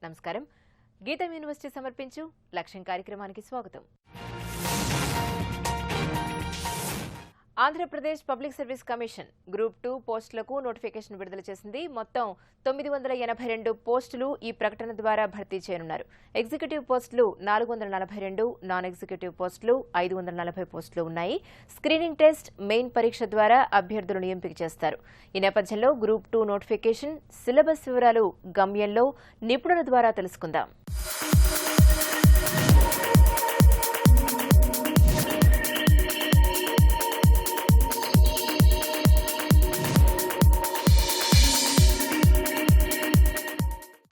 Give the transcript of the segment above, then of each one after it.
నమస్కారం. గీతం యూనివర్సిటీ సమర్పించు లక్ష్యం కార్యక్రమానికి స్వాగతం. Andhra Pradesh public service commission group 2 పోస్టులకు నోటిఫికేషన్ విడుదల చేసింది. మొత్తం 982 పోస్టులు ఈ ప్రకటన ద్వారా భర్తీ చేయనున్నారు. ఎగ్జిక్యూటివ్ పోస్టులు 442, నాన్ ఎగ్జిక్యూటివ్ పోస్టులు 540 పోస్టులు ఉన్నాయి. స్క్రీనింగ్ టెస్ట్, మెయిన్ పరీక్ష ద్వారా అభ్యర్థులను ఎంపిక చేస్తారు. ఈ నేపథ్యంలో గ్రూప్ 2 నోటిఫికేషన్, సిలబస్ వివరాలు గమ్యంలో నిపుణుల ద్వారా తెలుసుకుందాం.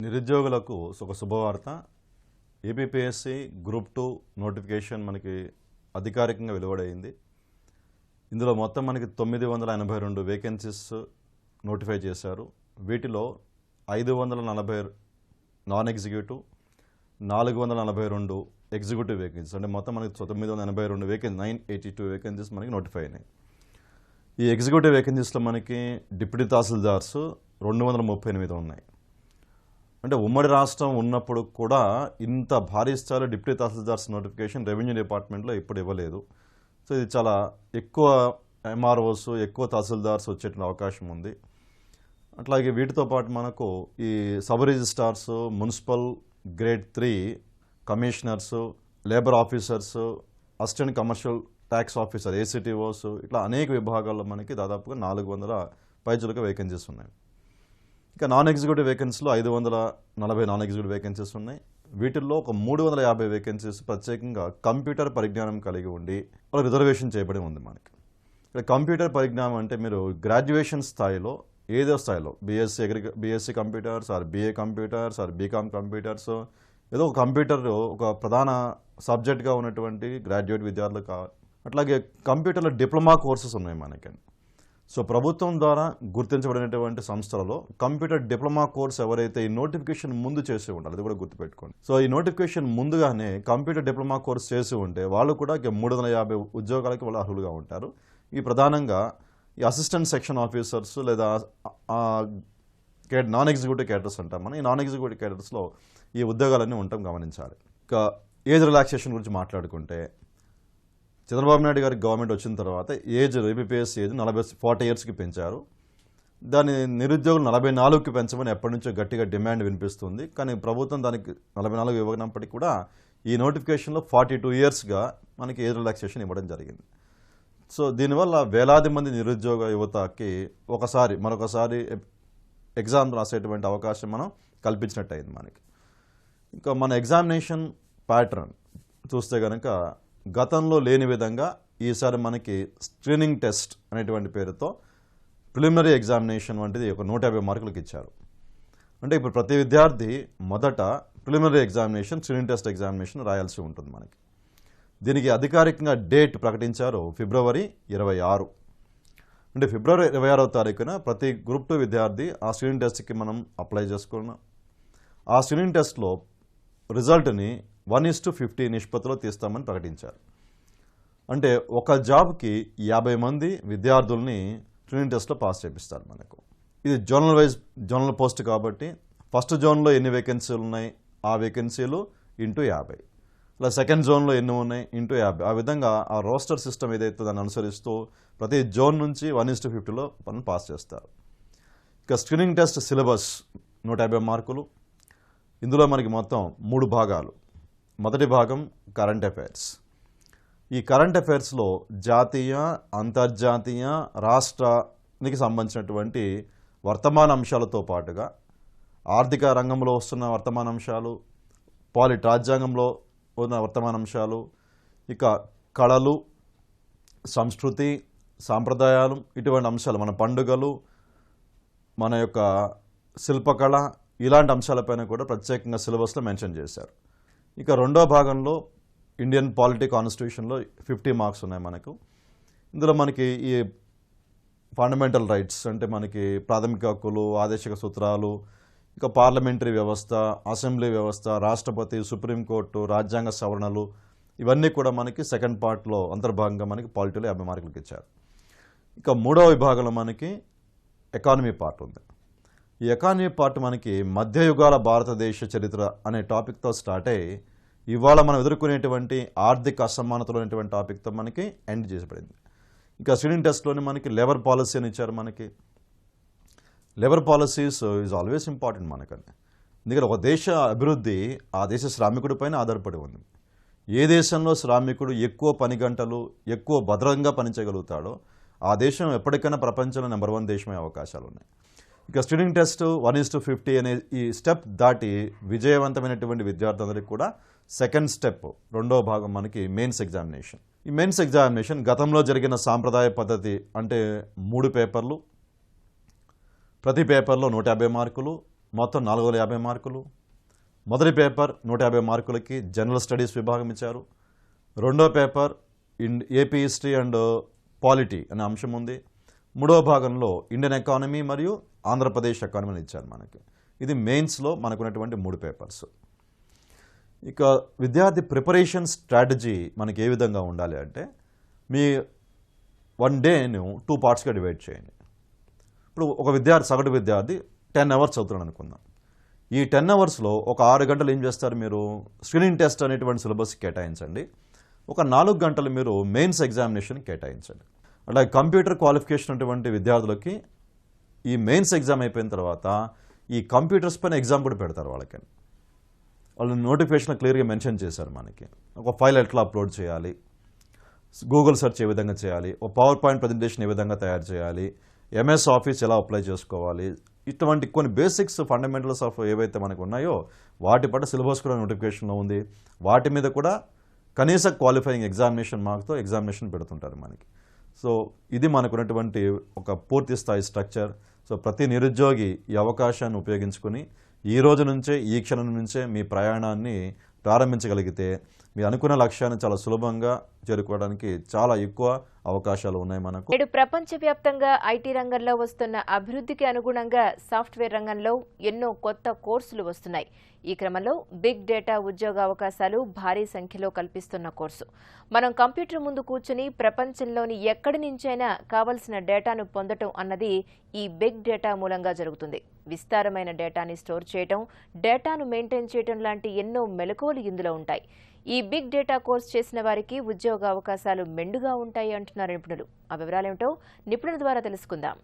నిరుద్యోగులకు ఒక శుభవార్త. ఏపీపీఎస్సీ గ్రూప్ 2 నోటిఫికేషన్ మనకి అధికారికంగా వెలువడైంది. ఇందులో మొత్తం మనకి 982 వేకెన్సీస్ నోటిఫై చేశారు. వీటిలో 540 నాన్ ఎగ్జిక్యూటివ్, 442 ఎగ్జిక్యూటివ్ వేకెన్సీస్, అంటే మొత్తం మనకి 982 వేకెన్సీ 982 వేకెన్సీస్ మనకి నోటిఫై అయినాయి. ఈ ఎగ్జిక్యూటివ్ వేకెన్సీస్లో మనకి డిప్యూటీ తహసీల్దార్స్ 238 ఉన్నాయి. అంటే ఉమ్మడి రాష్ట్రం ఉన్నప్పుడు కూడా ఇంత భారీ స్థాయిలో డిప్యూటీ తహసీల్దార్స్ నోటిఫికేషన్ రెవెన్యూ డిపార్ట్మెంట్లో ఇప్పుడు ఇవ్వలేదు. సో ఇది చాలా ఎక్కువ ఎంఆర్ఓస్, ఎక్కువ తహసీల్దార్స్ వచ్చేటువంటి అవకాశం ఉంది. అట్లాగే వీటితో పాటు మనకు ఈ sub registrars, municipal grade 3 commissioners, labour officers, assistant commercial tax officer ACTOs, ఇట్లా అనేక విభాగాల్లో మనకి దాదాపుగా 400 పైచులకు వేకెన్సీస్ ఉన్నాయి. ఇక నాన్ ఎగ్జిక్యూటివ్ వేకెన్సీలో 540 నాన్ ఎగ్జిక్యూటివ్ వేకెన్సీస్ ఉన్నాయి. వీటిల్లో ఒక 350 వేకెన్సీస్ ప్రత్యేకంగా కంప్యూటర్ పరిజ్ఞానం కలిగి ఉండి వాళ్ళకి రిజర్వేషన్ చేయబడి ఉంది. మనకి ఇక్కడ కంప్యూటర్ పరిజ్ఞానం అంటే మీరు గ్రాడ్యుయేషన్ స్థాయిలో, ఏదో స్థాయిలో BSc computers or BA computers or BCom computers, ఏదో ఒక కంప్యూటర్ ఒక ప్రధాన సబ్జెక్ట్గా ఉన్నటువంటి గ్రాడ్యుయేట్ విద్యార్థులు కావాలి. అట్లాగే కంప్యూటర్లో డిప్లొమా కోర్సెస్ ఉన్నాయి మనకి. సో ప్రభుత్వం ద్వారా గుర్తించబడినటువంటి సంస్థలలో కంప్యూటర్ డిప్లొమా కోర్స్ ఎవరైతే ఈ నోటిఫికేషన్ ముందు చేసి ఉంటారు, అది కూడా గుర్తుపెట్టుకోండి. సో ఈ నోటిఫికేషన్ ముందుగానే కంప్యూటర్ డిప్లొమా కోర్స్ చేసి ఉంటే వాళ్ళు కూడా 350 ఉద్యోగాలకి వాళ్ళు అర్హులుగా ఉంటారు. ఈ ప్రధానంగా ఈ అసిస్టెంట్ సెక్షన్ ఆఫీసర్స్ లేదా నాన్ ఎగ్జిక్యూటివ్ క్యాడర్స్ అంటాం మనం. ఈ నాన్ ఎగ్జిక్యూటివ్ క్యాడర్స్లో ఈ ఉద్యోగాలన్నీ ఉండటం గమనించాలి. ఇక ఏజ్ రిలాక్సేషన్ గురించి మాట్లాడుకుంటే, చంద్రబాబు నాయుడు గారికి గవర్నమెంట్ వచ్చిన తర్వాత ఏపీపీఎస్సీ ఏజ్ 40 ఇయర్స్కి పెంచారు. దాన్ని నిరుద్యోగులు 44కి పెంచమని ఎప్పటి నుంచో గట్టిగా డిమాండ్ వినిపిస్తుంది. కానీ ప్రభుత్వం దానికి 44 ఇవ్వనప్పటికీ కూడా ఈ నోటిఫికేషన్లో 42 ఇయర్స్గా మనకి ఏజ్ రిలాక్సేషన్ ఇవ్వడం జరిగింది. సో దీనివల్ల వేలాది మంది నిరుద్యోగ యువతకి మరొకసారి ఎగ్జామ్ రాసేటువంటి అవకాశం మనం కల్పించినట్టు అయింది మనకి. ఇంకా మన ఎగ్జామినేషన్ ప్యాటర్న్ చూస్తే కనుక గతంలో లేని విధంగా ఈసారి మనకి స్క్రీనింగ్ టెస్ట్ అనేటువంటి పేరుతో ప్రిలిమినరీ ఎగ్జామినేషన్ వంటిది ఒక 150 మార్కులకు ఇచ్చారు. అంటే ఇప్పుడు ప్రతి విద్యార్థి మొదట preliminary examination, screening test examination రాయాల్సి ఉంటుంది మనకి. దీనికి అధికారికంగా డేట్ ప్రకటించారు ఫిబ్రవరి 26. అంటే ఫిబ్రవరి 26వ తారీఖున ప్రతి గ్రూప్ 2 విద్యార్థి ఆ స్క్రీనింగ్ టెస్ట్కి మనం అప్లై చేసుకున్నాం. ఆ స్క్రీనింగ్ టెస్ట్లో రిజల్ట్ని 1:50 నిష్పత్తిలో తీస్తామని ప్రకటించారు. అంటే ఒక జాబ్కి 50 మంది విద్యార్థుల్ని స్క్రీనింగ్ టెస్ట్లో పాస్ చేపిస్తారు మనకు. ఇది జోనల్ పోస్ట్ కాబట్టి ఫస్ట్ జోన్లో ఎన్ని వేకెన్సీలు ఉన్నాయి ఆ వేకెన్సీలు ఇంటూ 50, ఇలా సెకండ్ జోన్లో ఎన్ని ఉన్నాయి ఇంటూ 50, ఆ విధంగా ఆ రోస్టర్ సిస్టమ్ ఏదైతే దాన్ని అనుసరిస్తూ ప్రతి జోన్ నుంచి 1:50లో మనం పాస్ చేస్తారు. ఇక స్క్రీనింగ్ టెస్ట్ సిలబస్ 150 మార్కులు. ఇందులో మనకి మొత్తం 3 భాగాలు. మొదటి భాగం కరెంట్ అఫైర్స్. ఈ కరెంట్ అఫైర్స్లో జాతీయ, అంతర్జాతీయ, రాష్ట్రానికి సంబంధించినటువంటి వర్తమాన అంశాలతో పాటుగా ఆర్థిక రంగంలో వస్తున్న వర్తమాన అంశాలు, రాజ్యాంగంలో ఉన్న వర్తమాన అంశాలు, ఇక కళలు, సంస్కృతి, సాంప్రదాయాలు, ఇటువంటి అంశాలు, మన పండుగలు, మన యొక్క శిల్పకళ, ఇలాంటి అంశాలపైన కూడా ప్రత్యేకంగా సిలబస్లో మెన్షన్ చేశారు. ఇక రెండో భాగంలో ఇండియన్ పాలిటీ కాన్స్టిట్యూషన్లో 50 మార్క్స్ ఉన్నాయి మనకు. ఇందులో మనకి ఈ ఫండమెంటల్ రైట్స్ అంటే మనకి ప్రాథమిక హక్కులు, ఆదేశిక సూత్రాలు, ఇక పార్లమెంటరీ వ్యవస్థ, అసెంబ్లీ వ్యవస్థ, రాష్ట్రపతి, సుప్రీంకోర్టు, రాజ్యాంగ సవరణలు, ఇవన్నీ కూడా మనకి సెకండ్ పార్ట్లో అంతర్భాగంగా మనకి పాలిటీలో 50 మార్కులకు ఇచ్చారు. ఇక మూడవ విభాగంలో మనకి ఎకానమీ పార్ట్ ఉంది. ఈ ఎకానమీ పార్ట్ మనకి మధ్యయుగాల భారతదేశ చరిత్ర అనే టాపిక్తో స్టార్ట్ అయ్యి ఇవాళ మనం ఎదుర్కొనేటువంటి ఆర్థిక అసమానతలు అనేటువంటి టాపిక్తో మనకి ఎండ్ చేసిపడింది. ఇంకా స్క్రీనింగ్ టెస్ట్లోనే మనకి లేబర్ పాలసీ అని ఇచ్చారు. మనకి labour policies is always important మనకని. ఎందుకంటే ఒక దేశ అభివృద్ధి ఆ దేశ శ్రామికుడి పైన ఆధారపడి ఉంది. ఏ దేశంలో శ్రామికుడు ఎక్కువ పని గంటలు ఎక్కువ భద్రంగా పనిచేయగలుగుతాడో ఆ దేశం ఎప్పటికైనా ప్రపంచంలో నెంబర్ 1 దేశమయ్యే అవకాశాలు ఉన్నాయి. ఇక స్క్రీనింగ్ టెస్ట్ 1:50 అనే ఈ స్టెప్ దాటి విజయవంతమైనటువంటి విద్యార్థులందరికీ కూడా సెకండ్ స్టెప్, రెండో భాగం మనకి మెయిన్స్ ఎగ్జామినేషన్. ఈ మెయిన్స్ ఎగ్జామినేషన్ గతంలో జరిగిన సాంప్రదాయ పద్ధతి అంటే 3 పేపర్లు, ప్రతి పేపర్లో 150 మార్కులు, మొత్తం 450 మార్కులు. మొదటి పేపర్ 150 మార్కులకి జనరల్ స్టడీస్ విభాగం ఇచ్చారు. రెండో paper AP history and polity అనే అంశం ఉంది. మూడో భాగంలో ఇండియన్ ఎకానమీ మరియు ఆంధ్రప్రదేశ్ ఎకానమీని ఇచ్చారు మనకి. ఇది మెయిన్స్లో మనకున్నటువంటి 3 పేపర్స్. ఇక విద్యార్థి ప్రిపరేషన్ స్ట్రాటజీ మనకి ఏ విధంగా ఉండాలి అంటే, మీ 1 డేను 2 పార్ట్స్గా డివైడ్ చేయండి. ఇప్పుడు ఒక విద్యార్థి, సగటు విద్యార్థి 10 అవర్స్ చదువుతున్నాడు అనుకుందాం. ఈ 10 అవర్స్లో ఒక 6 గంటలు ఏం చేస్తారు మీరు? స్క్రీనింగ్ టెస్ట్ అనేటువంటి సిలబస్ కేటాయించండి. ఒక 4 గంటలు మీరు మెయిన్స్ ఎగ్జామినేషన్ కేటాయించండి. అలాగే కంప్యూటర్ క్వాలిఫికేషన్ అటువంటి విద్యార్థులకి ఈ మెయిన్స్ ఎగ్జామ్ అయిపోయిన తర్వాత ఈ కంప్యూటర్స్ పైన ఎగ్జామ్ కూడా పెడతారు వాళ్ళకి. వాళ్ళు నోటిఫికేషన్ క్లియర్గా మెన్షన్ చేశారు మనకి. ఒక ఫైల్ ఎట్లా అప్లోడ్ చేయాలి, గూగుల్ సెర్చ్ ఏ విధంగా చేయాలి, ఒక పవర్ పాయింట్ ప్రజెంటేషన్ ఏ విధంగా తయారు చేయాలి, ఎంఎస్ ఆఫీస్ ఎలా అప్లై చేసుకోవాలి, ఇటువంటి కొన్ని బేసిక్స్ ఫండమెంటల్స్ ఆఫ్ ఏవైతే మనకు ఉన్నాయో వాటి పట్ల సిలబస్ కూడా నోటిఫికేషన్లో ఉంది. వాటి మీద కూడా కనీస క్వాలిఫైయింగ్ ఎగ్జామినేషన్ మార్క్తో ఎగ్జామినేషన్ పెడుతుంటారు మనకి. సో ఇది మనకున్నటువంటి ఒక పూర్తి స్థాయి స్ట్రక్చర్. సో ప్రతి నిరుద్యోగి ఈ అవకాశాన్ని ఉపయోగించుకుని ఈ రోజు నుంచే, ఈ క్షణం నుంచే మీ ప్రయాణాన్ని ప్రారంభించగలిగితే మీ అనుకున్న లక్ష్యాన్ని చాలా సులభంగా చేరుకోవడానికి చాలా ఎక్కువ అవకాశాలు ఉన్నాయి మనకు. నేడు ప్రపంచవ్యాప్తంగా ఐటీ రంగంలో వస్తున్న అభివృద్ధికి అనుగుణంగా సాఫ్ట్వేర్ రంగంలో ఎన్నో కొత్త కోర్సులు వస్తున్నాయి. ఈ క్రమంలో బిగ్ డేటా ఉద్యోగ అవకాశాలు భారీ సంఖ్యలో కల్పిస్తున్న కోర్సు. మనం కంప్యూటర్ ముందు కూర్చుని ప్రపంచంలోని ఎక్కడి నుంచైనా కావలసిన డేటాను పొందటం అన్నది ఈ బిగ్ డేటా మూలంగా జరుగుతుంది. విస్తారమైన డేటాని స్టోర్ చేయటం, డేటాను మెయింటైన్ చేయటం లాంటి ఎన్నో మెలకువలు ఇందులో ఉంటాయి. ఈ బిగ్ డేటా కోర్సు చేసిన వారికి ఉద్యోగ అవకాశాలు మెండుగా ఉంటాయి అంటున్నారు నిపుణులు. ఆ వివరాలేమిటో నిపుణుల ద్వారా తెలుసుకుందాం.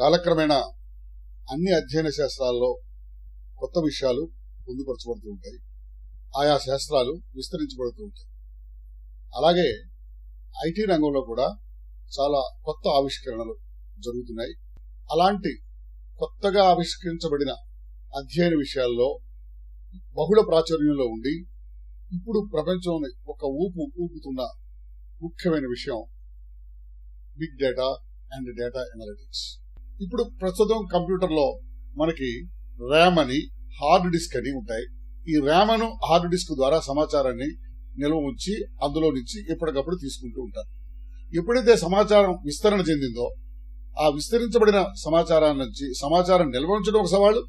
కాలక్రమేణా అన్ని అధ్యయన శాస్త్రాల్లో కొత్త విషయాలు పొందుపరచబడుతూ ఉంటాయి. ఆయా శాస్త్రాలు విస్తరించబడుతూ ఉంటాయి. అలాగే ఐటీ రంగంలో కూడా చాలా కొత్త ఆవిష్కరణలు జరుగుతున్నాయి. అలాంటి కొత్తగా ఆవిష్కరించబడిన అధ్యయన విషయాల్లో బహుళ ప్రాచుర్యంలో ఉండి ఇప్పుడు ప్రపంచంలో ఒక ఊపుతున్న ముఖ్యమైన విషయం big data and data analytics. ఇప్పుడు ప్రస్తుతం కంప్యూటర్లో మనకి ర్యామ్ అని, హార్డ్ డిస్క్ అని ఉంటాయి. ఈ ర్యామ్ అను హార్డ్ డిస్క్ ద్వారా సమాచారాన్ని నిల్వ ఉంచి అందులో నుంచి ఎప్పటికప్పుడు తీసుకుంటూ ఉంటారు. ఎప్పుడైతే సమాచారం విస్తరణ చెందిందో ఆ విస్తరించబడిన సమాచారం నుంచి సమాచారం నిల్వ ఉంచడం ఒక సవాలు,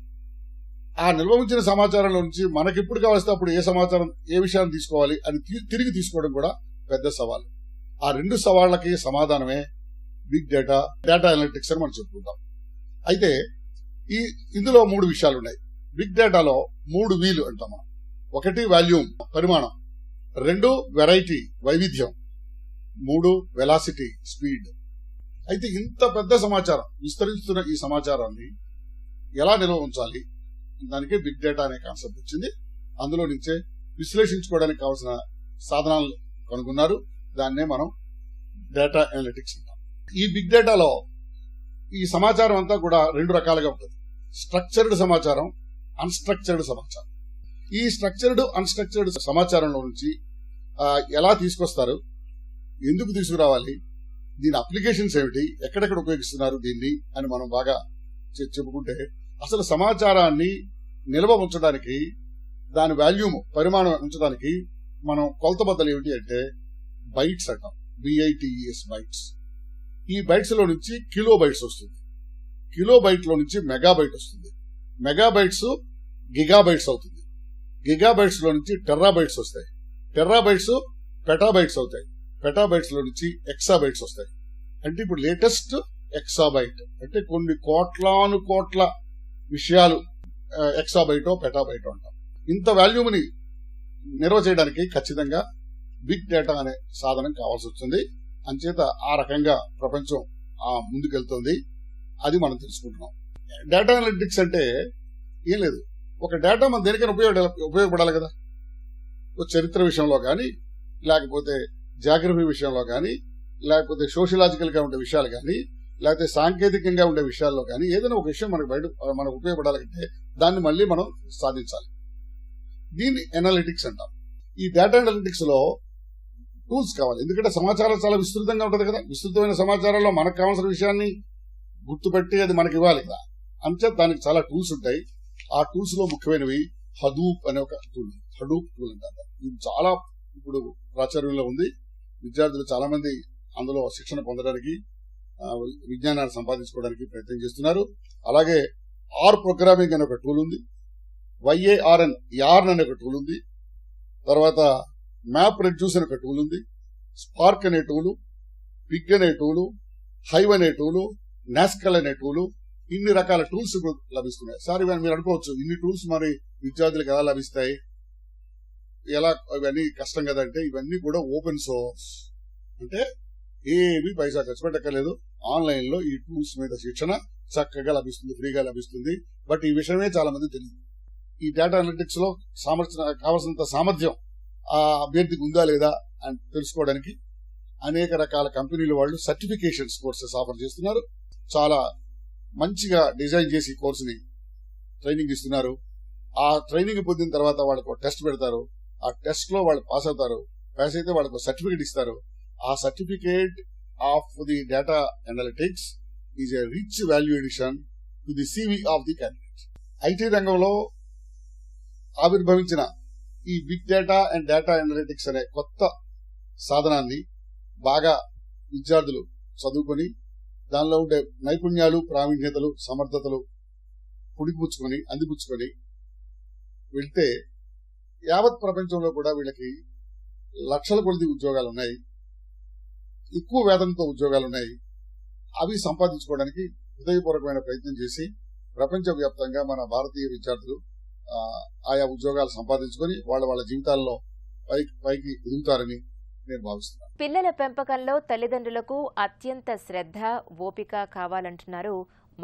ఆ నిల్వ ఉంచిన సమాచారంలో నుంచి మనకెప్పుడు కావలిస్తే అప్పుడు ఏ సమాచారం, ఏ విషయాన్ని తీసుకోవాలి అని తిరిగి తీసుకోవడం కూడా పెద్ద సవాలు. ఆ 2 సవాళ్లకి సమాధానమే బిగ్ డేటా, డేటా అనలిటిక్స్ అని మనం చెప్పుకుంటాం. అయితే ఇందులో 3 విషయాలు ఉన్నాయి. బిగ్ డేటాలో 3 వీలు అంటాం మనం. 1 వాల్యూమ్, పరిమాణం. 2 వెరైటీ, వైవిధ్యం. 3 వెలాసిటీ, స్పీడ్. అయితే ఇంత పెద్ద సమాచారం, విస్తరిస్తున్న ఈ సమాచారాన్ని ఎలా నిల్వ ఉంచాలి, దానికే బిగ్ డేటా అనే కాన్సెప్ట్ వచ్చింది. అందులో నుంచే విశ్లేషించుకోవడానికి కావాల్సిన సాధనాలు కనుగొన్నారు. దాన్నే మనం డేటా అనలిటిక్స్ అంటాం. ఈ బిగ్ డేటాలో ఈ సమాచారం అంతా కూడా 2 రకాలుగా ఉంటుంది. స్ట్రక్చర్డ్ సమాచారం, అన్స్ట్రక్చర్డ్ సమాచారం. ఈ స్ట్రక్చర్డ్, అన్స్ట్రక్చర్డ్ సమాచారంలో నుంచి ఎలా తీసుకొస్తారు, ఎందుకు తీసుకురావాలి, దీని అప్లికేషన్స్ ఏమిటి, ఎక్కడెక్కడ ఉపయోగిస్తున్నారు దీన్ని అని మనం బాగా చెప్పుకుంటే, అసలు సమాచారాన్ని నిల్వ ఉంచడానికి, దాని వాల్యూమ్, పరిమాణం ఉంచడానికి మనం కొలతబద్దలు ఏమిటి అంటే బైట్స్ అంటాం. BITES, bytes. ఈ బైట్స్ లో నుంచి కిలో బైట్స్ వస్తుంది. కిలో బైట్ లో నుంచి మెగాబైట్ వస్తుంది. మెగాబైట్స్ గిగాబైట్స్ అవుతుంది. గిగాబైట్స్ లో నుంచి టెర్రాబైట్స్ వస్తాయి. టెరాబైట్స్ పెటాబైట్స్ అవుతాయి. పెటాబైట్స్ లో నుంచి ఎక్సాబైట్స్ వస్తాయి. అంటే ఇప్పుడు లేటెస్ట్ ఎక్సాబైట్ అంటే కొన్ని కోట్లాను కోట్ల విషయాలు ఎక్సాబైటో పెటాబైటో అంటాం. ఇంత వాల్యూమ్ని నిల్వ చేయడానికి ఖచ్చితంగా బిగ్ డేటా అనే సాధనం కావాల్సి వచ్చింది. అంచేత ఆ రకంగా ప్రపంచం ముందుకెళ్తుంది. అది మనం తెలుసుకుంటున్నాం. డేటా అనలిటిక్స్ అంటే ఏం లేదు, ఒక డేటా మన దేనికైనా ఉపయోగపడాలి కదా. చరిత్ర విషయంలో కానీ, లేకపోతే జాగ్రఫీ విషయంలో కానీ, లేకపోతే సోషలాజికల్ గా ఉండే విషయాలు కానీ, లేకపోతే సాంకేతికంగా ఉండే విషయాల్లో కానీ ఏదైనా ఒక విషయం మనకు ఉపయోగపడాలంటే దాన్ని మళ్ళీ మనం సాధించాలి. దీన్ని ఎనాలిటిక్స్ అంటాం. ఈ డేటా అనలిటిక్స్ లో టూల్స్ కావాలి. ఎందుకంటే సమాచారం చాలా విస్తృతంగా ఉంటుంది కదా. విస్తృతమైన సమాచారంలో మనకు కావాల్సిన విషయాన్ని గుర్తుపెట్టి అది మనకి ఇవ్వాలి కదా. అంతే దానికి చాలా టూల్స్ ఉంటాయి. ఆ టూల్స్ లో ముఖ్యమైనవి హడూప్ అనే ఒక టూల్. హడూప్ టూల్ అంటారు. ఇది చాలా ఇప్పుడు ప్రాచుర్యంలో ఉంది. విద్యార్థులు చాలా మంది అందులో శిక్షణ పొందడానికి, విజ్ఞానాన్ని సంపాదించుకోవడానికి ప్రయత్నం చేస్తున్నారు. అలాగే ఆర్ ప్రోగ్రామింగ్ అనే ఒక టూల్ ఉంది. YARN అనే ఒక టూల్ ఉంది. తర్వాత మ్యాప్ రెడ్యూస్ అనే ఒక టూల్ ఉంది. స్పార్క్ అనే టూలు, పిగ్ అనే టూలు, హైవ్ అనే టూలు, నాస్కల్ అనే టూలు, ఇన్ని రకాల టూల్స్ ఇప్పుడు లభిస్తున్నాయి. సార్ మీరు అనుకోవచ్చు, ఇన్ని టూల్స్ మరి విద్యార్థులకు ఎలా లభిస్తాయి, ఎలా, ఇవన్నీ కష్టం కదంటే ఇవన్నీ కూడా ఓపెన్ సోర్స్. అంటే ఏమి పైసా ఖర్చు పెట్టక్కర్లేదు. ఆన్లైన్ లో ఈ టూల్స్ మీద శిక్షణ చక్కగా లభిస్తుంది, ఫ్రీగా లభిస్తుంది. బట్ ఈ విషయమే చాలా మంది తెలియదు. ఈ డేటా అనలిటిక్స్ లో కావాల్సినంత సామర్థ్యం ఆ అభ్యర్థికి ఉందా లేదా అని తెలుసుకోవడానికి అనేక రకాల కంపెనీల వాళ్ళు సర్టిఫికేషన్స్ కోర్సెస్ ఆఫర్ చేస్తున్నారు. చాలా మంచిగా డిజైన్ చేసి కోర్సుని ట్రైనింగ్ ఇస్తున్నారు. ఆ ట్రైనింగ్ పొందిన తర్వాత వాళ్ళకు టెస్ట్ పెడతారు. ఆ టెస్ట్ లో వాళ్ళు పాస్ అవుతారు. పాస్ అయితే వాళ్ళకు సర్టిఫికేట్ ఇస్తారు. ఆ certificate of the data analytics is a rich value edition to the CV of the candidate. IT రంగంలో ఆవిర్భవించిన ఈ big data and data analytics అనే కొత్త సాధనాన్ని బాగా విద్యార్థులు చదువుకొని దానిలో ఉండే నైపుణ్యాలు, ప్రావీణ్యతలు, సమర్థతలు అందిపుచ్చుకొని వెళ్తే యావత్ ప్రపంచంలో కూడా వీళ్ళకి లక్షల కొద్ది ఉద్యోగాలు ఉన్నాయి. ఎక్కువ వేతనంతో ఉద్యోగాలు ఉన్నాయి. అవి సంపాదించుకోవడానికి హృదయపూర్వకమైన ప్రయత్నం చేసి ప్రపంచవ్యాప్తంగా మన భారతీయ విద్యార్థులు ఆయా ఉద్యోగాలు సంపాదించుకొని వాళ్ళ జీవితాల్లో పైకి ఎదుగుతారని నేను భావిస్తున్నాను. పిల్లల పెంపకంలో తల్లిదండ్రులకు అత్యంత శ్రద్ధ, ఓపిక కావాలంటున్నారు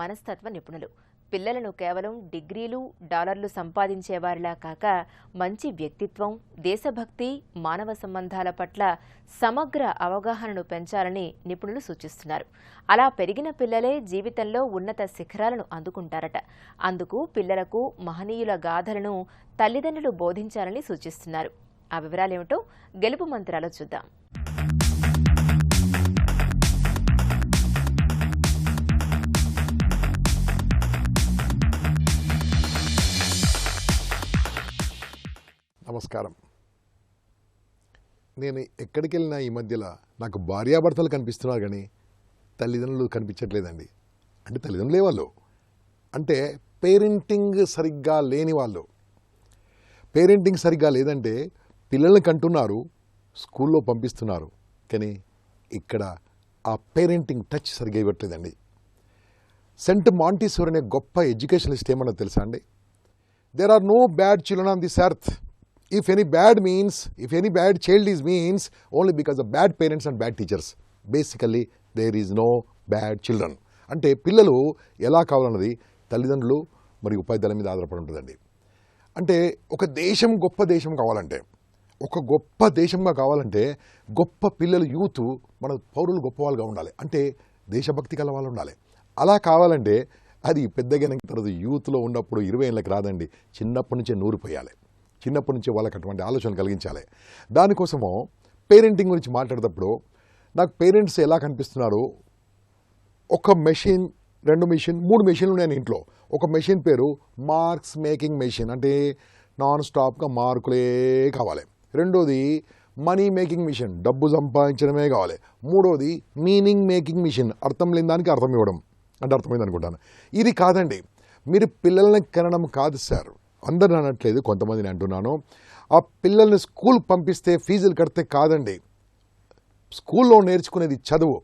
మనస్తత్వ నిపుణులు. పిల్లలను కేవలం డిగ్రీలు, డాలర్లు సంపాదించేవారిలా కాక మంచి వ్యక్తిత్వం, దేశభక్తి, మానవ సంబంధాల పట్ల సమగ్ర అవగాహనను పెంచాలని నిపుణులు సూచిస్తున్నారు. అలా పెరిగిన పిల్లలే జీవితంలో ఉన్నత శిఖరాలను అందుకుంటారట. అందుకు పిల్లలకు మహనీయుల గాథలను తల్లిదండ్రులు బోధించాలని సూచిస్తున్నారు. ఆ వివరాలేమిటో గెలుపు మంత్రాలు చూద్దాం. నమస్కారం. నేను ఎక్కడికి వెళ్ళినా ఈ మధ్యలో నాకు భార్యాభర్తలు కనిపిస్తున్నారు కానీ తల్లిదండ్రులు కనిపించట్లేదండి. అంటే తల్లిదండ్రులే వాళ్ళు, అంటే పేరెంటింగ్ సరిగ్గా లేని వాళ్ళు. పేరెంటింగ్ సరిగ్గా లేదంటే పిల్లల్ని కంటున్నారు, స్కూల్లో పంపిస్తున్నారు, కానీ ఇక్కడ ఆ పేరెంటింగ్ టచ్ సరిగ్గా ఇవ్వట్లేదండి. సెంట్ మాంటిసోరీ అనే గొప్ప ఎడ్యుకేషనలిస్ట్ ఏమన్నా తెలుసా అండి? There are no bad children on this earth. If any bad child is means only because of bad parents and bad teachers. Basically, there is no bad children. అంటే పిల్లలు ఎలా కావాలన్నది తల్లిదండ్రులు మరియు ఉపాధ్యాయుల మీద ఆధారపడి ఉంటుందండి. అంటే ఒక దేశం గొప్ప దేశం కావాలంటే, ఒక గొప్ప దేశంగా కావాలంటే గొప్ప పిల్లలు, యూత్, మన పౌరులు గొప్ప వాళ్ళుగా ఉండాలి. అంటే దేశభక్తి కల వాళ్ళు ఉండాలి. అలా కావాలంటే అది పెద్దగా తర్వాత యూత్లో ఉన్నప్పుడు 20 ఏళ్ళకి రాదండి. చిన్నప్పటి నుంచే నూరిపోయాలి. చిన్నప్పటి నుంచి వాళ్ళకి అటువంటి ఆలోచన కలిగించాలి. దానికోసము పేరెంటింగ్ గురించి మాట్లాడేటప్పుడు నాకు పేరెంట్స్ ఎలా కనిపిస్తున్నారు, ఒక మెషిన్, 2 మెషిన్, 3 మెషిన్లు ఉన్నాయి ఇంట్లో. ఒక మెషిన్ పేరు మార్క్స్ మేకింగ్ మెషిన్, అంటే నాన్ స్టాప్గా మార్కులే కావాలి. రెండోది మనీ మేకింగ్ మిషన్, డబ్బు సంపాదించడమే కావాలి. మూడోది మీనింగ్ మేకింగ్ మిషన్, అర్థం లేని దానికి అర్థం ఇవ్వడం. అంటే అర్థమైంది అనుకుంటాను. ఇది కాదండి. మీరు పిల్లల్ని కనడం కాదు సార్, అందరిని అనట్లేదు, కొంతమందిని అంటున్నాను. ఆ పిల్లల్ని స్కూల్ పంపిస్తే ఫీజులు కడితే కాదండి. స్కూల్లో నేర్చుకునేది చదువు,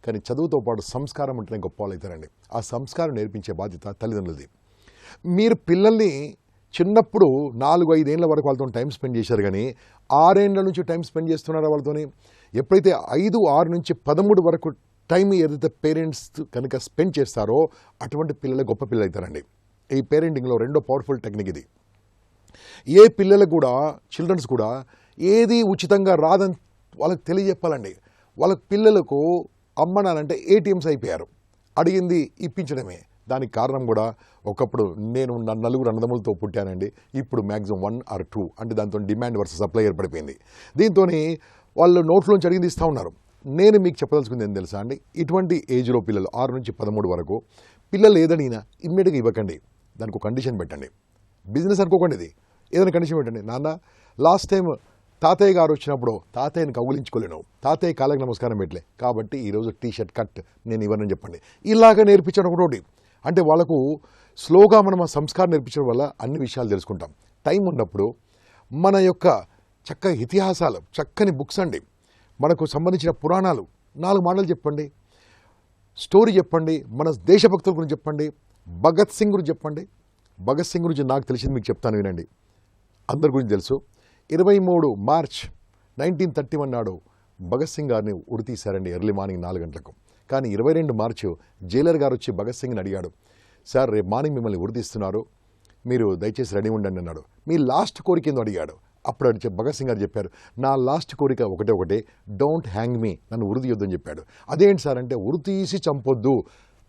కానీ చదువుతో పాటు సంస్కారం ఉంటేనే గొప్ప వాళ్ళు అవుతారండి. ఆ సంస్కారం నేర్పించే బాధ్యత తల్లిదండ్రులది. మీరు పిల్లల్ని చిన్నప్పుడు 4-5 ఏళ్ల వరకు వాళ్ళతో టైం స్పెండ్ చేశారు, కానీ 6 ఏళ్ల నుంచి టైం స్పెండ్ చేస్తున్నారో వాళ్ళతోని. ఎప్పుడైతే 5-6 నుంచి 13 వరకు టైం ఏదైతే పేరెంట్స్ కనుక స్పెండ్ చేస్తారో అటువంటి పిల్లలే గొప్ప పిల్లలు అవుతారండి. ఈ పేరెంటింగ్లో రెండో పవర్ఫుల్ టెక్నిక్ ఇది. ఏ పిల్లలకు కూడా, చిల్డ్రన్స్ కూడా ఏది ఉచితంగా రాదని వాళ్ళకి తెలియజెప్పాలండి. వాళ్ళ పిల్లలకు అమ్మ నాన్నంటే ఏటీఎంస్ అయిపోయారు, అడిగింది ఇప్పించడమే. దానికి కారణం కూడా ఒకప్పుడు నేను నలుగురు అన్నదమ్ములతో పుట్టానండి, ఇప్పుడు మ్యాక్సిమం 1 or 2 అంటే దాంతో డిమాండ్ వర్సెస్ సప్లై ఏర్పడిపోయింది. దీంతో వాళ్ళు నోట్లోంచి అడిగింది ఇస్తూ ఉన్నారు. నేను మీకు చెప్పదలుచుకుంది ఏం తెలుసా అండి, ఇటువంటి ఏజ్లో పిల్లలు 6 నుంచి 13 వరకు పిల్లలు ఏదడిగినా ఇమ్మీడియట్గా ఇవ్వకండి, దానికి ఒక కండిషన్ పెట్టండి. బిజినెస్ అనుకోకండి, ఇది ఏదైనా కండిషన్ పెట్టండి. నాన్న లాస్ట్ టైం తాతయ్య గారు వచ్చినప్పుడు తాతయ్యని కౌగులించుకోలేను, తాతయ్య కాళ్ళకి నమస్కారం పెట్టలే, కాబట్టి ఈరోజు టీ-షర్ట్ కట్ నేను ఇవ్వనని చెప్పండి. ఇలాగ నేర్పించడం ఒకటి. అంటే వాళ్ళకు స్లోగా మనం ఆ సంస్కారం నేర్పించడం వల్ల అన్ని విషయాలు తెలుసుకుంటాం. టైం ఉన్నప్పుడు మన యొక్క చక్కని ఇతిహాసాలు, చక్కని బుక్స్ అండి, మనకు సంబంధించిన పురాణాలు 4 మాటలు చెప్పండి, స్టోరీ చెప్పండి, మన దేశభక్తుల గురించి చెప్పండి, భగత్ సింగ్ గురించి చెప్పండి. భగత్ సింగ్ గురించి నాకు తెలిసింది మీకు చెప్తాను, వినండి. అందరి గురించి తెలుసు. 23 మార్చ్ 1931 నాడు భగత్ సింగ్ గారిని ఉరి తీశారండి ఎర్లీ మార్నింగ్ 4 గంటలకు. కానీ 22 మార్చి జైలర్ గారు వచ్చి భగత్ సింగ్ని అడిగాడు, సార్ రేపు మార్నింగ్ మిమ్మల్ని ఉరి తీస్తున్నారు, మీరు దయచేసి రెడీ ఉండండి అన్నాడు. మీ లాస్ట్ కోరిక ఏందో అడిగాడు. అప్పుడు అడిగి భగత్ సింగ్ గారు చెప్పారు, నా లాస్ట్ కోరిక ఒకటే, డోంట్ హ్యాంగ్ మీ, నన్ను ఉరి తీయొద్దని చెప్పాడు. అదేంటి సార్ అంటే, ఉరి తీసి చంపొద్దు,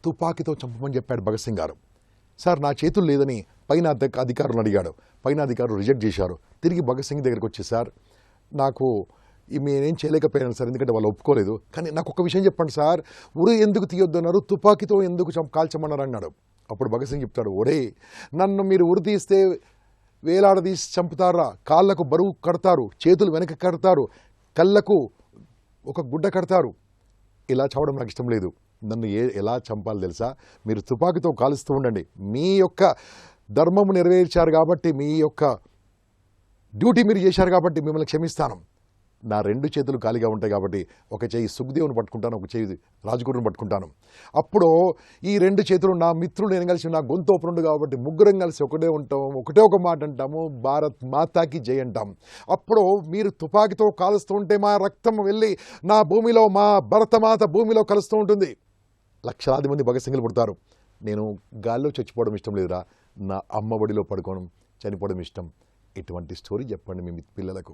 తుపాకీతో చంపమని చెప్పాడు భగత్ సింగ్ గారు. సార్ నా చేతులు లేదని పైన అధికారులను అడిగాడు. పైన అధికారులు రిజెక్ట్ చేశారు. తిరిగి భగత్ సింగ్ దగ్గరికి వచ్చి, సార్ నాకు నేనేం చేయలేకపోయాను సార్, ఎందుకంటే వాళ్ళు ఒప్పుకోలేదు, కానీ నాకు ఒక విషయం చెప్పండి సార్, ఉరి ఎందుకు తీయొద్దు అన్నారు, తుపాకీతో ఎందుకు కాల్చమన్నారు అన్నాడు. అప్పుడు భగత్ సింగ్ చెప్తాడు, ఒరే నన్ను మీరు ఉరి తీస్తే వేలాడదీసి చంపుతారా, కాళ్ళకు బరువు కడతారు, చేతులు వెనక కడతారు, కళ్ళకు ఒక గుడ్డ కడతారు, ఇలా చావడం నాకు ఇష్టం లేదు. నన్ను ఎలా చంపాలి తెలుసా, మీరు తుపాకీతో కాలుస్తూ ఉండండి, మీ యొక్క ధర్మము నెరవేర్చారు కాబట్టి, మీ యొక్క డ్యూటీ మీరు చేశారు కాబట్టి మిమ్మల్ని క్షమిస్తాను. నా 2 చేతులు ఖాళీగా ఉంటాయి కాబట్టి ఒక చేయి సుఖ్దేవ్ని పట్టుకుంటాను, ఒక చేయి రాజ్గురుని పట్టుకుంటాను. అప్పుడు ఈ 2 చేతులు నా మిత్రులు నేను కలిసి నా గొంతు ఓపరుండు కాబట్టి ముగ్గురం కలిసి ఒకటే ఉంటాం, ఒకటే ఒక మాట అంటాము, భారత్ మాతాకి జై అంటాం. అప్పుడు మీరు తుపాకీతో కాలుస్తూ ఉంటే మా రక్తం వెళ్ళి నా భూమిలో, మా భరతమాత భూమిలో కలుస్తూ ఉంటుంది. లక్షలాది మంది భగత్ సింగ్లు పుడతారు. నేను గాల్లో చచ్చిపోవడం ఇష్టం లేదురా, నా అమ్మ ఒడిలో పడుకోవడం, చనిపోవడం ఇష్టం. ఇటువంటి స్టోరీ చెప్పండి మీ పిల్లలకు.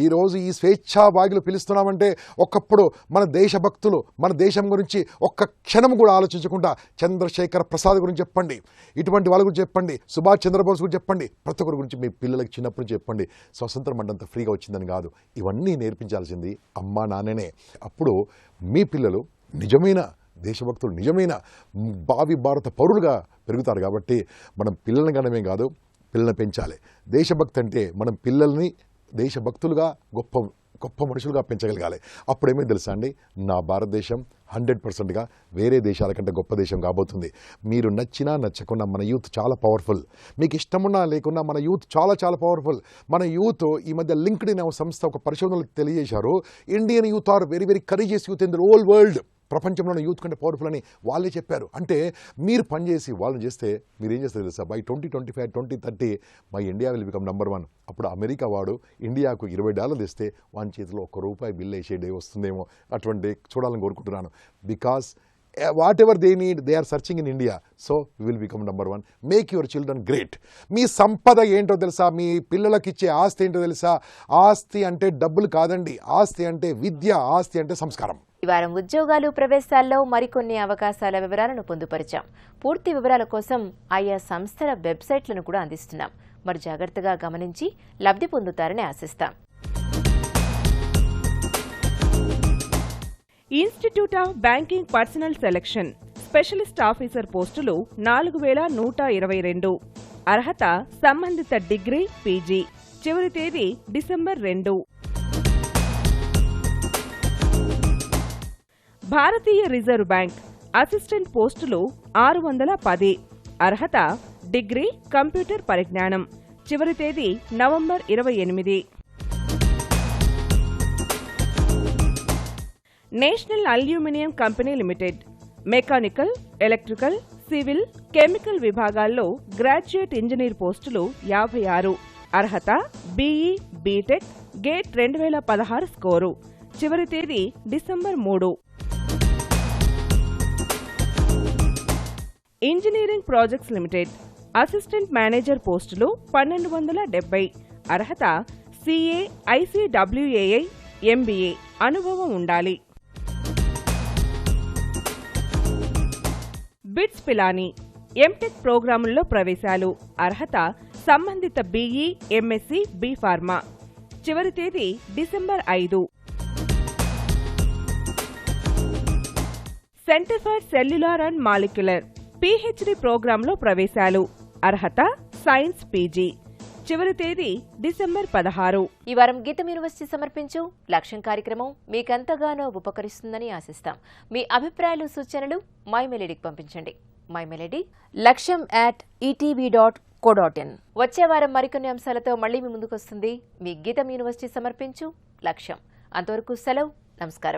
ఈరోజు ఈ స్వేచ్ఛావాగులు పిలుస్తున్నామంటే ఒకప్పుడు మన దేశభక్తులు, మన దేశం గురించి ఒక్క క్షణం కూడా ఆలోచించకుండా చంద్రశేఖర్ ప్రసాద్ గురించి చెప్పండి, ఇటువంటి వాళ్ళ గురించి చెప్పండి, సుభాష్ చంద్రబోస్ గురించి చెప్పండి, ప్రతి ఒక్కరి గురించి మీ పిల్లలకి చిన్నప్పుడు చెప్పండి. స్వతంత్రం అంతంత ఫ్రీగా వచ్చిందని కాదు, ఇవన్నీ నేర్పించాల్సింది అమ్మా నాన్ననే. అప్పుడు మీ పిల్లలు నిజమైన దేశభక్తులు, నిజమైన భావి భారత పౌరులుగా పెరుగుతారు. కాబట్టి మనం పిల్లల్ని కనమే కాదు, పిల్లల్ని పెంచాలి. దేశభక్తి అంటే మనం పిల్లల్ని దేశభక్తులుగా, గొప్ప గొప్ప మనుషులుగా పెంచగలగాలి. అప్పుడేమో తెలుసా అండి, నా భారతదేశం 100%గా వేరే దేశాల కంటే గొప్ప దేశం కాబోతుంది. మీరు నచ్చినా నచ్చకున్నా మన యూత్ చాలా పవర్ఫుల్. మీకు ఇష్టమున్నా లేకున్నా మన యూత్ చాలా చాలా పవర్ఫుల్. మన యూత్ ఈ మధ్య లింక్డ్ఇన్ సంస్థ ఒక పరిశోధనలు తెలియజేశారు, Indian youth are very very courageous youth in the whole world. ప్రపంచంలోని యూత్ కంటే పవర్ఫుల్ అని వాళ్ళే చెప్పారు. అంటే మీరు పనిచేసి వాళ్ళని చేస్తే మీరు ఏం చేస్తారు తెలుసా, by 2025, 2030 my India will become number 1. అప్పుడు అమెరికా వాడు ఇండియాకు $20 ఇస్తే వాని చేతిలో ₹1 బిల్ వేసే డే వస్తుందేమో. అటువంటి చూడాలని కోరుకుంటున్నాను. Because whatever they need they are searching in India. So you will become number 1. Make your children great. మీ సంపద ఏంటో తెలుసా, మీ పిల్లలకి ఇచ్చే ఆస్తి ఏంటో తెలుసా? ఆస్తి అంటే డబ్బులు కాదండి, ఆస్తి అంటే విద్య, ఆస్తి అంటే సంస్కారం. ఈ వారం ఉద్యోగాలు, ప్రవేశాల్లో మరికొన్ని అవకాశాల వివరాలను పొందుపరిచాం. పూర్తి వివరాల కోసం ఆయా సంస్థల వెబ్సైట్లను కూడా అందిస్తున్నాం. మరి జాగ్రత్తగా గమనించి లబ్ధి పొందుతారని ఆశిస్తాం. Institute of banking personnel selection specialist officer పోస్టులు 4122. అర్హత సంబంధిత డిగ్రీ, పీజీ. చివరి తేదీ డిసెంబర్ 2. భారతీయ రిజర్వ్ బ్యాంక్ అసిస్టెంట్ పోస్టులు 610. అర్హత డిగ్రీ, కంప్యూటర్ పరిజ్ఞానం. చివరి తేదీ నవంబర్ 28. National aluminium company limited mechanical, electrical, civil, chemical విభాగాల్లో గ్రాడ్యుయేట్ ఇంజనీర్ పోస్టులు 56. అర్హత బీఈ, బీటెక్, గేట్ 2016 స్కోరు. చివరి తేదీ December 3. Engineering projects limited assistant manager పోస్టులు 1270. అర్హత సిఏ, ఐసీడబ్ల్యూఏఐ, ఎంబీఏ అనుభవం ఉండాలి. బిట్స్ పిలానీ ఎంటెక్ ప్రోగ్రాముల్లో ప్రవేశాలు. అర్హత సంబంధిత బీఈ, ఎంఎస్సీ, బీ ఫార్మా. చివరి తేదీ December 5. Centre for cellular and molecular PhD ప్రోగ్రాంలో ప్రవేశాలు. అర్హత సైన్స్ పీజీ. చివరి తేదీ డిసెంబర్ 16. ఈ వారం గీతం యూనివర్సిటీ సమర్పించు లక్ష్యం కార్యక్రమం మీకెంతగానో ఉపకరిస్తుందని ఆశిస్తాం. మీ అభిప్రాయాలు, సూచనలు మైమెయిల్కి పంపించండి. మైమెయిల్ @etv.co.in. వచ్చే వారం మరికొన్ని అంశాలతో మళ్లీ మీ ముందుకు వస్తుంది మీ గీతం యూనివర్సిటీ సమర్పించు లక్ష్యం. అంతవరకు సెలవు. నమస్కారం.